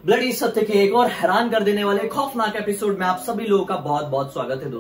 Bloody सत्य के एक और हैरान कर देने वाले खौफनाक एपिसोड में आप सभी लोगों का बहुत बहुत स्वागत है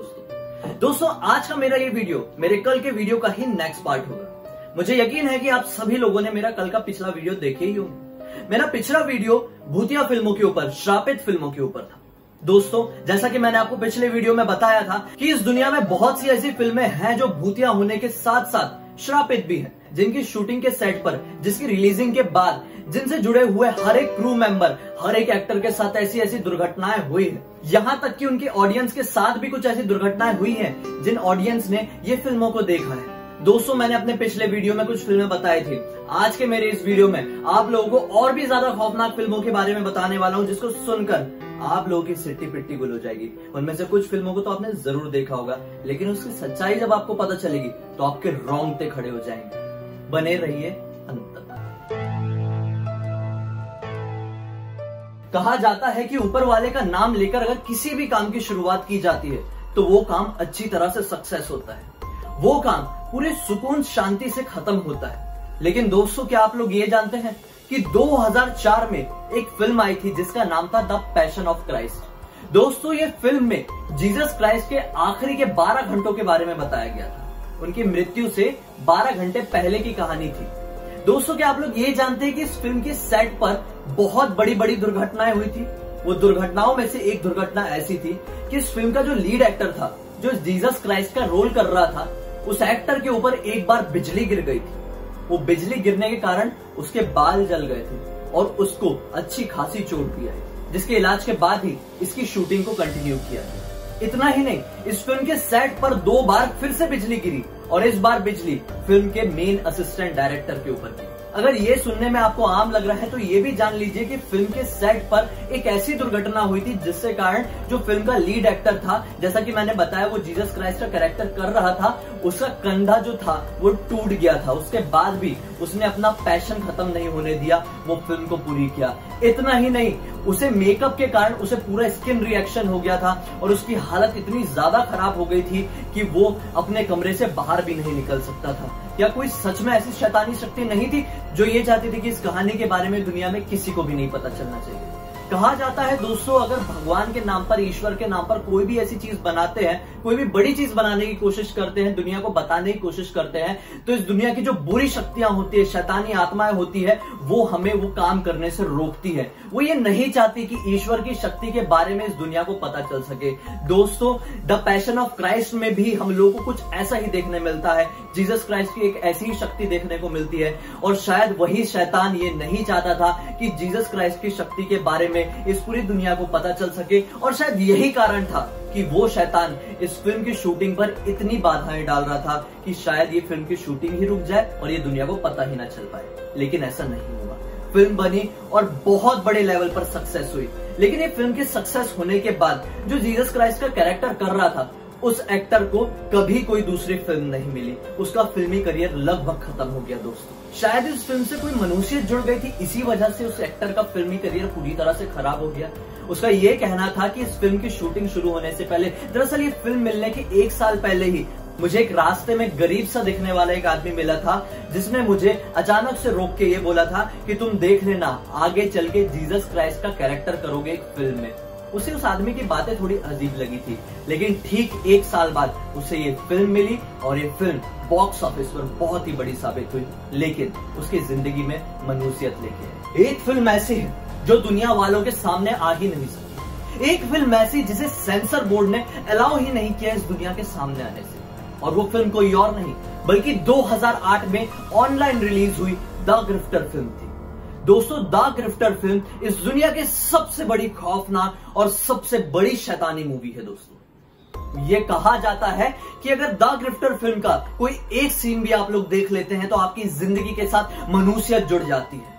दोस्तों। आज का मेरा ये वीडियो मेरे कल के वीडियो का ही नेक्स्ट पार्ट होगा। मुझे यकीन है कि आप सभी लोगों ने मेरा कल का पिछला वीडियो देखे ही होंगे। मेरा पिछला वीडियो भूतिया फिल्मों के ऊपर, श्रापित फिल्मों के ऊपर था। दोस्तों, जैसा कि मैंने आपको पिछले वीडियो में बताया था कि इस दुनिया में बहुत सी ऐसी फिल्में हैं जो भूतिया होने के साथ साथ श्रापित भी हैं, जिनकी शूटिंग के सेट पर, जिसकी रिलीजिंग के बाद, जिनसे जुड़े हुए हर एक क्रू मेंबर, हर एक एक्टर के साथ ऐसी ऐसी दुर्घटनाएं हुई है। यहाँ तक कि उनके ऑडियंस के साथ भी कुछ ऐसी दुर्घटनाएं हुई हैं जिन ऑडियंस ने ये फिल्मों को देखा है। दोस्तों, मैंने अपने पिछले वीडियो में कुछ फिल्में बताई थी। आज के मेरे इस वीडियो में आप लोगों को और भी ज्यादा खौफनाक फिल्मों के बारे में बताने वाला हूँ, जिसको सुनकर आप लोगों की सिट्टी पिट्टी गुल हो जाएगी। उनमें से कुछ फिल्मों को तो आपने जरूर देखा होगा, लेकिन उसकी सच्चाई जब आपको पता चलेगी तो आपके रोंगटे खड़े हो जाएंगे। बने रहिए अंत तक। कहा जाता है कि ऊपर वाले का नाम लेकर अगर किसी भी काम की शुरुआत की जाती है तो वो काम अच्छी तरह से सक्सेस होता है, वो काम पूरे सुकून शांति से खत्म होता है। लेकिन दोस्तों, क्या आप लोग ये जानते हैं कि 2004 में एक फिल्म आई थी जिसका नाम था द पैशन ऑफ क्राइस्ट। दोस्तों, ये फिल्म में जीसस क्राइस्ट के आखिरी के 12 घंटों के बारे में बताया गया था। उनकी मृत्यु से 12 घंटे पहले की कहानी थी। दोस्तों, क्या आप लोग ये जानते हैं कि इस फिल्म के सेट पर बहुत बड़ी बड़ी दुर्घटनाएं हुई थी। वो दुर्घटनाओं में से एक दुर्घटना ऐसी थी कि इस फिल्म का जो लीड एक्टर था, जो जीसस क्राइस्ट का रोल कर रहा था, उस एक्टर के ऊपर एक बार बिजली गिर गई थी। वो बिजली गिरने के कारण उसके बाल जल गए थे और उसको अच्छी खासी चोट भी आई, जिसके इलाज के बाद ही इसकी शूटिंग को कंटिन्यू किया गया। इतना ही नहीं, इस फिल्म के सेट पर 2 बार फिर से बिजली गिरी और इस बार बिजली फिल्म के मेन असिस्टेंट डायरेक्टर के ऊपर गिरी। अगर ये सुनने में आपको आम लग रहा है तो ये भी जान लीजिए कि फिल्म के सेट पर एक ऐसी दुर्घटना हुई थी जिससे कारण जो फिल्म का लीड एक्टर था, जैसा कि मैंने बताया वो जीसस क्राइस्ट का कैरेक्टर कर रहा था, उसका कंधा जो था वो टूट गया था। उसके बाद भी उसने अपना पैशन खत्म नहीं होने दिया, वो फिल्म को पूरी किया। इतना ही नहीं, उसे मेकअप के कारण उसे पूरा स्किन रिएक्शन हो गया था और उसकी हालत इतनी ज्यादा खराब हो गई थी कि वो अपने कमरे से बाहर भी नहीं निकल सकता था। क्या कोई सच में ऐसी शैतानी शक्ति नहीं थी जो ये चाहती थी कि इस कहानी के बारे में दुनिया में किसी को भी नहीं पता चलना चाहिए? कहा जाता है दोस्तों, अगर भगवान के नाम पर, ईश्वर के नाम पर कोई भी ऐसी चीज बनाते हैं, कोई भी बड़ी चीज बनाने की कोशिश करते हैं, दुनिया को बताने की कोशिश करते हैं, तो इस दुनिया की जो बुरी शक्तियां होती है, शैतानी आत्माएं होती है, वो हमें वो काम करने से रोकती है। वो ये नहीं चाहती कि ईश्वर की शक्ति के बारे में इस दुनिया को पता चल सके। दोस्तों, द पैशन ऑफ क्राइस्ट में भी हम लोगों को कुछ ऐसा ही देखने मिलता है। जीसस क्राइस्ट की एक ऐसी ही शक्ति देखने को मिलती है और शायद वही शैतान ये नहीं चाहता था कि जीसस क्राइस्ट की शक्ति के बारे में इस पूरी दुनिया को पता चल सके, और शायद यही कारण था कि वो शैतान इस फिल्म की शूटिंग पर इतनी बाधाएं डाल रहा था कि शायद ये फिल्म की शूटिंग ही रुक जाए और ये दुनिया को पता ही ना चल पाए। लेकिन ऐसा नहीं हुआ। फिल्म बनी और बहुत बड़े लेवल पर सक्सेस हुई। लेकिन ये फिल्म की सक्सेस होने के बाद जो जीसस क्राइस्ट का कैरेक्टर कर रहा था, उस एक्टर को कभी कोई दूसरी फिल्म नहीं मिली। उसका फिल्मी करियर लगभग खत्म हो गया। दोस्तों, शायद इस फिल्म से कोई मनुष्यत जुड़ गई थी, इसी वजह से उस एक्टर का फिल्मी करियर पूरी तरह से खराब हो गया। उसका ये कहना था कि इस फिल्म की शूटिंग शुरू होने से पहले, दरअसल ये फिल्म मिलने के 1 साल पहले ही, मुझे एक रास्ते में गरीब सा दिखने वाला एक आदमी मिला था, जिसने मुझे अचानक से रोक के ये बोला था कि तुम देख लेना, आगे चल के जीसस क्राइस्ट का कैरेक्टर करोगे एक फिल्म में। उसे उस आदमी की बातें थोड़ी अजीब लगी थी, लेकिन ठीक 1 साल बाद उसे ये फिल्म मिली और ये फिल्म बॉक्स ऑफिस पर बहुत ही बड़ी साबित हुई। लेकिन उसकी जिंदगी में मनुष्यत लेके एक फिल्म ऐसी है जो दुनिया वालों के सामने आ ही नहीं सकती। एक फिल्म ऐसी जिसे सेंसर बोर्ड ने अलाउ ही नहीं किया इस दुनिया के सामने आने से, और वो फिल्म कोई और नहीं बल्कि 2008 में ऑनलाइन रिलीज हुई द ग्रिफ्टर फिल्म थी। दोस्तों, द ग्रिफ्टर फिल्म इस दुनिया के सबसे बड़ी खौफनाक और सबसे बड़ी शैतानी मूवी है। दोस्तों, ये कहा जाता है कि अगर द ग्रिफ्टर फिल्म का कोई एक सीन भी आप लोग देख लेते हैं तो आपकी जिंदगी के साथ मनुष्यत जुड़ जाती है।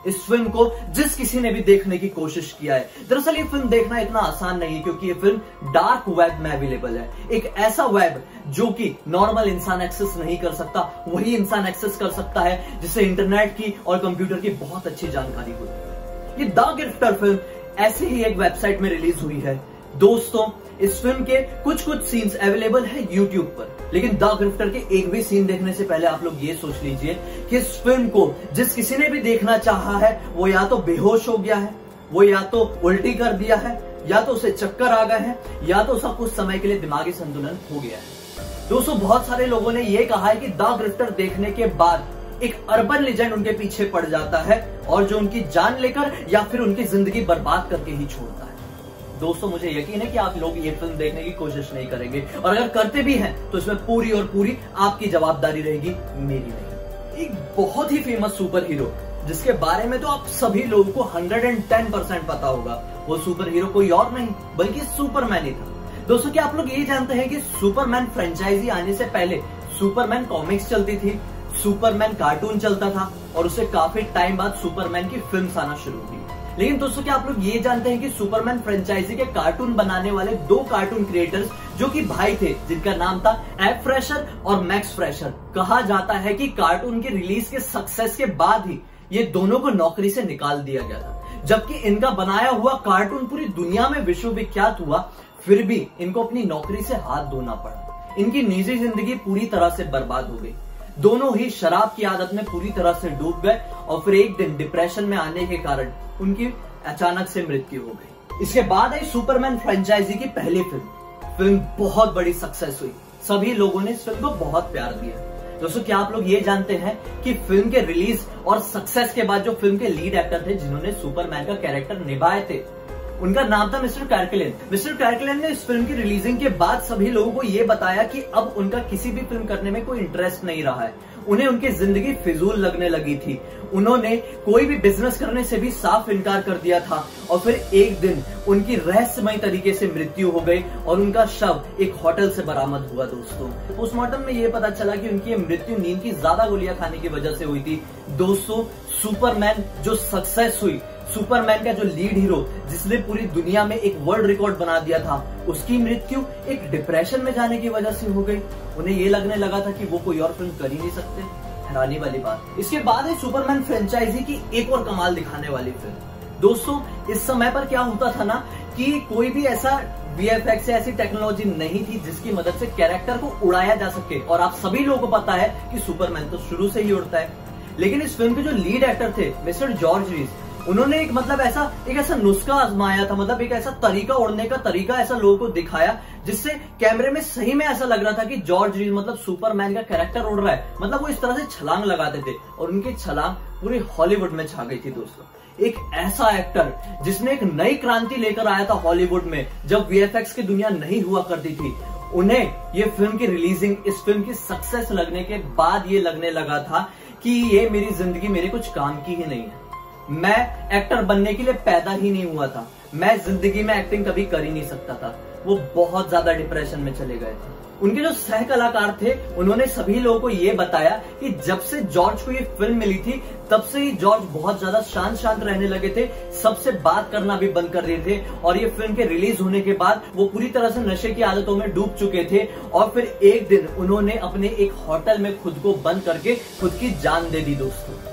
इस फिल्म को जिस किसी ने भी देखने की कोशिश किया है, दरअसल ये फिल्म देखना इतना आसान नहीं है, क्योंकि ये फिल्म डार्क वेब में अवेलेबल है। एक ऐसा वेब जो कि नॉर्मल इंसान एक्सेस नहीं कर सकता, वही इंसान एक्सेस कर सकता है जिसे इंटरनेट की और कंप्यूटर की बहुत अच्छी जानकारी होती है। ये द गिफ्टर फिल्म ऐसे ही एक वेबसाइट में रिलीज हुई है। दोस्तों, इस फिल्म के कुछ सीन्स अवेलेबल है यूट्यूब पर, लेकिन द ग्रिफ्टर के एक भी सीन देखने से पहले आप लोग ये सोच लीजिए कि इस फिल्म को जिस किसी ने भी देखना चाहा है वो या तो बेहोश हो गया है, वो या तो उल्टी कर दिया है, या तो उसे चक्कर आ गए हैं, या तो उसका कुछ समय के लिए दिमागी संतुलन हो गया है। दोस्तों बहुत सारे लोगों ने यह कहा है कि द ग्रिफ्टर देखने के बाद एक अर्बन लेजेंड उनके पीछे पड़ जाता है और जो उनकी जान लेकर या फिर उनकी जिंदगी बर्बाद करके ही छोड़ता है। दोस्तों मुझे यकीन है कि आप लोग ये फिल्म देखने की कोशिश नहीं करेंगे, और अगर करते भी हैं तो इसमें पूरी और पूरी आपकी जवाबदारी रहेगी, मेरी नहीं। एक बहुत ही फेमस सुपर हीरो जिसके बारे में तो आप सभी लोगों को 110% पता होगा, वो सुपर हीरो कोई और नहीं बल्कि सुपरमैन ही था। दोस्तों क्या आप लोग ये जानते हैं कि सुपरमैन फ्रेंचाइजी आने से पहले सुपरमैन कॉमिक्स चलती थी, सुपरमैन कार्टून चलता था, और उससे काफी टाइम बाद सुपरमैन की फिल्म्स आना शुरू हुई। लेकिन दोस्तों क्या आप लोग ये जानते हैं कि सुपरमैन फ्रेंचाइजी के कार्टून बनाने वाले 2 कार्टून क्रिएटर्स जो कि भाई थे, जिनका नाम था एफ फ्रेशर और मैक्स फ्रेशर, कहा जाता है कि कार्टून के रिलीज के सक्सेस के बाद ही ये दोनों को नौकरी से निकाल दिया गया था। जबकि इनका बनाया हुआ कार्टून पूरी दुनिया में विश्वविख्यात हुआ, फिर भी इनको अपनी नौकरी से हाथ धोना पड़ा। इनकी निजी जिंदगी पूरी तरह से बर्बाद हो गई। दोनों ही शराब की आदत में पूरी तरह से डूब गए और फिर एक दिन डिप्रेशन में आने के कारण उनकी अचानक से मृत्यु हो गई। इसके बाद आई सुपरमैन फ्रेंचाइजी की पहली फिल्म बहुत बड़ी सक्सेस हुई। सभी लोगों ने इस फिल्म को बहुत प्यार दिया। दोस्तों क्या आप लोग ये जानते हैं कि फिल्म के रिलीज और सक्सेस के बाद जो फिल्म के लीड एक्टर थे जिन्होंने सुपरमैन का कैरेक्टर निभाए थे, उनका नाम था मिस्टर कार्कलेन। मिस्टर कार्कलेन ने इस फिल्म की रिलीजिंग के बाद सभी लोगों को यह बताया कि अब उनका किसी भी फिल्म करने में कोई इंटरेस्ट नहीं रहा है। उन्हें उनकी जिंदगी फिजूल लगने लगी थी। उन्होंने कोई भी बिजनेस करने से भी साफ इनकार कर दिया था, और फिर एक दिन उनकी रहस्यमय तरीके से मृत्यु हो गई और उनका शव एक होटल से बरामद हुआ। दोस्तों पोस्टमार्टम में यह पता चला कि उनकी मृत्यु नींद की ज्यादा गोलियां खाने की वजह से हुई थी। दोस्तों सुपरमैन जो सक्सेस हुई, सुपरमैन का जो लीड हीरो जिसने पूरी दुनिया में एक वर्ल्ड रिकॉर्ड बना दिया था, उसकी मृत्यु एक डिप्रेशन में जाने की वजह से हो गई। उन्हें ये लगने लगा था कि वो कोई और फिल्म कर ही नहीं सकते। हैरानी वाली बात। इसके बाद है सुपरमैन फ्रेंचाइजी की एक और कमाल दिखाने वाली फिल्म। दोस्तों इस समय पर क्या होता था ना कि कोई भी ऐसा VFX ऐसी टेक्नोलॉजी नहीं थी जिसकी मदद से कैरेक्टर को उड़ाया जा सके, और आप सभी लोगों को पता है कि सुपरमैन तो शुरू से ही उड़ता है। लेकिन इस फिल्म के जो लीड एक्टर थे मिस्टर जॉर्ज रीस, उन्होंने एक ऐसा नुस्खा आजमाया था, मतलब एक ऐसा तरीका उड़ने का तरीका ऐसा लोगों को दिखाया जिससे कैमरे में सही में ऐसा लग रहा था कि जॉर्ज रीस मतलब सुपरमैन का कैरेक्टर उड़ रहा है। मतलब वो इस तरह से छलांग लगाते थे और उनकी छलांग पूरी हॉलीवुड में छा गई थी। दोस्तों एक ऐसा एक्टर जिसने एक नई क्रांति लेकर आया था हॉलीवुड में, जब VFX की दुनिया नहीं हुआ करती थी, उन्हें ये फिल्म की रिलीजिंग, इस फिल्म की सक्सेस लगने के बाद ये लगने लगा था कि ये मेरी जिंदगी मेरे कुछ काम की ही नहीं है। मैं एक्टर बनने के लिए पैदा ही नहीं हुआ था, मैं जिंदगी में एक्टिंग कभी कर ही नहीं सकता था। वो बहुत ज्यादा डिप्रेशन में चले गए थे। उनके जो सह कलाकार थे उन्होंने सभी लोगों को ये बताया कि जब से जॉर्ज को ये फिल्म मिली थी तब से ही जॉर्ज बहुत ज्यादा शांत रहने लगे थे, सबसे बात करना भी बंद कर दिए थे, और ये फिल्म के रिलीज होने के बाद वो पूरी तरह से नशे की आदतों में डूब चुके थे। और फिर एक दिन उन्होंने अपने एक होटल में खुद को बंद करके खुद की जान दे दी। दोस्तों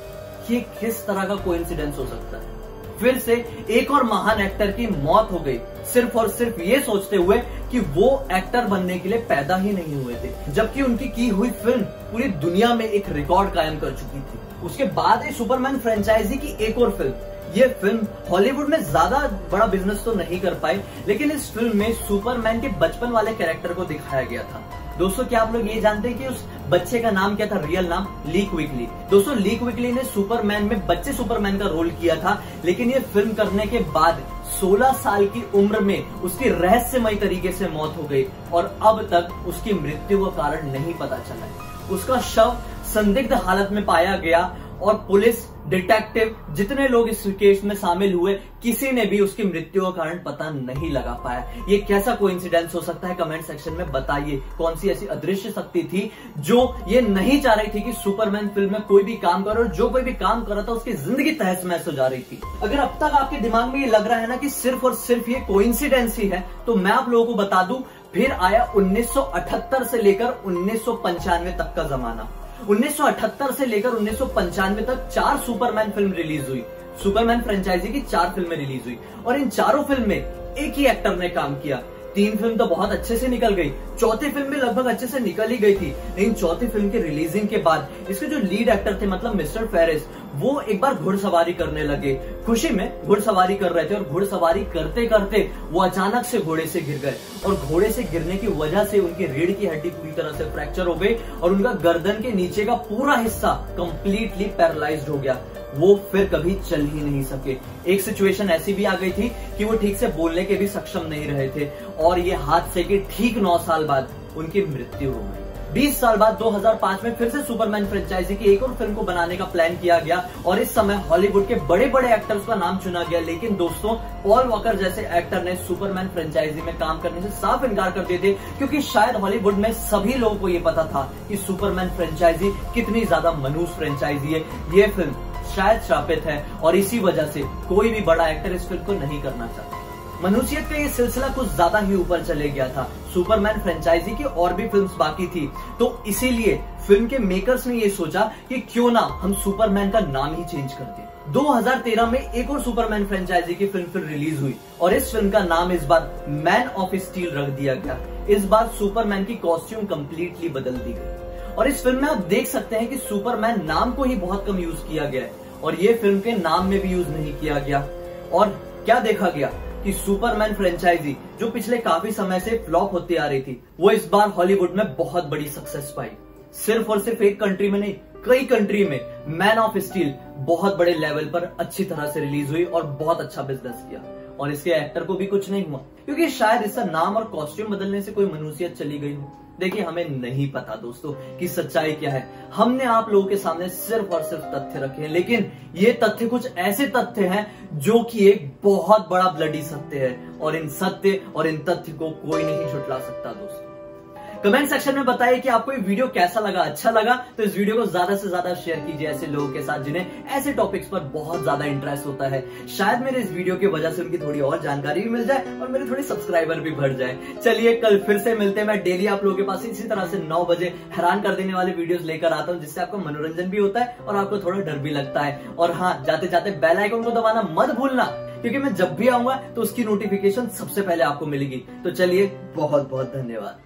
ये किस तरह का कोइंसिडेंस हो सकता है? फिर से एक और महान एक्टर की मौत हो गई, सिर्फ और सिर्फ ये सोचते हुए कि वो एक्टर बनने के लिए पैदा ही नहीं हुए थे, जबकि उनकी की हुई फिल्म पूरी दुनिया में एक रिकॉर्ड कायम कर चुकी थी। उसके बाद है सुपरमैन फ्रेंचाइजी की एक और फिल्म। ये फिल्म हॉलीवुड में ज्यादा बड़ा बिजनेस तो नहीं कर पाई, लेकिन इस फिल्म में सुपरमैन के बचपन वाले कैरेक्टर को दिखाया गया था। दोस्तों क्या आप लोग ये जानते हैं कि उस बच्चे का नाम क्या था? रियल नाम ली क्विकली। दोस्तों ली क्विकली ने सुपरमैन में बच्चे सुपरमैन का रोल किया था, लेकिन ये फिल्म करने के बाद 16 साल की उम्र में उसकी रहस्यमय तरीके से मौत हो गई और अब तक उसकी मृत्यु का कारण नहीं पता चला। उसका शव संदिग्ध हालत में पाया गया और पुलिस, डिटेक्टिव, जितने लोग इस केस में शामिल हुए, किसी ने भी उसकी मृत्यु का कारण पता नहीं लगा पाया। ये कैसा कोइंसिडेंस हो सकता है? कमेंट सेक्शन में बताइए। कौन सी ऐसी अदृश्य शक्ति थी जो ये नहीं चाह रही थी कि सुपरमैन फिल्म में कोई भी काम करे, और जो कोई भी काम कर रहा था उसकी जिंदगी तहस महस हो जा रही थी। अगर अब तक आपके दिमाग में ये लग रहा है ना कि सिर्फ और सिर्फ ये कोइंसिडेंस ही है, तो मैं आप लोगों को बता दूं, फिर आया 1978 से लेकर 1995 तक का जमाना। 1978 से लेकर 1995 तक 4 सुपरमैन फिल्म रिलीज हुई। सुपरमैन फ्रेंचाइजी की 4 फिल्में रिलीज हुई और इन चारों फिल्म में एक ही एक्टर ने काम किया। 3 फिल्म तो बहुत अच्छे से निकल गई, चौथी फिल्म भी लगभग अच्छे से निकल ही गई थी, लेकिन चौथी फिल्म के रिलीजिंग के बाद इसके जो लीड एक्टर थे मतलब मिस्टर फेरिस, वो एक बार घुड़सवारी करने लगे। खुशी में घुड़सवारी कर रहे थे और घुड़सवारी करते करते वो अचानक से घोड़े से गिर गए और घोड़े से गिरने की वजह से उनकी रीढ़ की हड्डी पूरी तरह से फ्रैक्चर हो गई और उनका गर्दन के नीचे का पूरा हिस्सा कंप्लीटली पैरालाइज्ड हो गया। वो फिर कभी चल ही नहीं सके। एक सिचुएशन ऐसी भी आ गई थी कि वो ठीक से बोलने के भी सक्षम नहीं रहे थे और ये हादसे के ठीक 9 साल बाद उनकी मृत्यु हो गई। 20 साल बाद 2005 में फिर से सुपरमैन फ्रेंचाइजी की एक और फिल्म को बनाने का प्लान किया गया और इस समय हॉलीवुड के बड़े बड़े एक्टर्स का नाम चुना गया। लेकिन दोस्तों, पॉल वॉकर जैसे एक्टर ने सुपरमैन फ्रेंचाइजी में काम करने से साफ इनकार कर दिए थे, क्योंकि शायद हॉलीवुड में सभी लोगों को ये पता था कि सुपरमैन फ्रेंचाइजी कितनी ज्यादा मनहूस फ्रेंचाइजी है। ये फिल्म शायद श्रापित है और इसी वजह से कोई भी बड़ा एक्टर इस फिल्म को नहीं करना चाहता। मनुष्यत का ये सिलसिला कुछ ज्यादा ही ऊपर चले गया था। सुपरमैन फ्रेंचाइजी की और भी फिल्म्स बाकी थी, तो इसीलिए फिल्म के मेकर्स ने ये सोचा कि क्यों ना हम सुपरमैन का नाम ही चेंज कर दें। 2013 में एक और सुपरमैन फ्रेंचाइजी की फिल्म फिर रिलीज हुई और इस फिल्म का नाम इस बार मैन ऑफ स्टील रख दिया गया। इस बार सुपरमैन की कॉस्ट्यूम कंप्लीटली बदल दी गई और इस फिल्म में आप देख सकते हैं कि सुपरमैन नाम को ही बहुत कम यूज किया गया है और ये फिल्म के नाम में भी यूज नहीं किया गया। और क्या देखा गया कि सुपरमैन फ्रेंचाइजी जो पिछले काफी समय से फ्लॉप होती आ रही थी, वो इस बार हॉलीवुड में बहुत बड़ी सक्सेस पाई। सिर्फ और सिर्फ एक कंट्री में नहीं, कई कंट्री में मैन ऑफ स्टील बहुत बड़े लेवल पर अच्छी तरह से रिलीज हुई और बहुत अच्छा बिजनेस किया और इसके एक्टर को भी कुछ नहीं हुआ, क्योंकि शायद इसका नाम और कॉस्ट्यूम बदलने से कोई मनुष्यत चली गई हो। देखिए, हमें नहीं पता दोस्तों कि सच्चाई क्या है। हमने आप लोगों के सामने सिर्फ और सिर्फ तथ्य रखे हैं, लेकिन ये तथ्य कुछ ऐसे तथ्य हैं जो कि एक बहुत बड़ा ब्लडी सत्य है और इन सत्य और इन तथ्य को कोई नहीं झुठला सकता दोस्तों। कमेंट सेक्शन में बताइए कि आपको ये वीडियो कैसा लगा। अच्छा लगा तो इस वीडियो को ज्यादा से ज्यादा शेयर कीजिए ऐसे लोगों के साथ जिन्हें ऐसे टॉपिक्स पर बहुत ज्यादा इंटरेस्ट होता है। शायद मेरे इस वीडियो की वजह से उनकी थोड़ी और जानकारी भी मिल जाए और मेरे थोड़े सब्सक्राइबर भी बढ़ जाए। चलिए, कल फिर से मिलते हैं। मैं डेली आप लोगों के पास इसी तरह से 9 बजे हैरान कर देने वाले वीडियोस लेकर आता हूँ, जिससे आपको मनोरंजन भी होता है और आपको थोड़ा डर भी लगता है। और हाँ, जाते जाते बेल आइकन को दबाना मत भूलना, क्योंकि मैं जब भी आऊंगा तो उसकी नोटिफिकेशन सबसे पहले आपको मिलेगी। तो चलिए, बहुत बहुत धन्यवाद।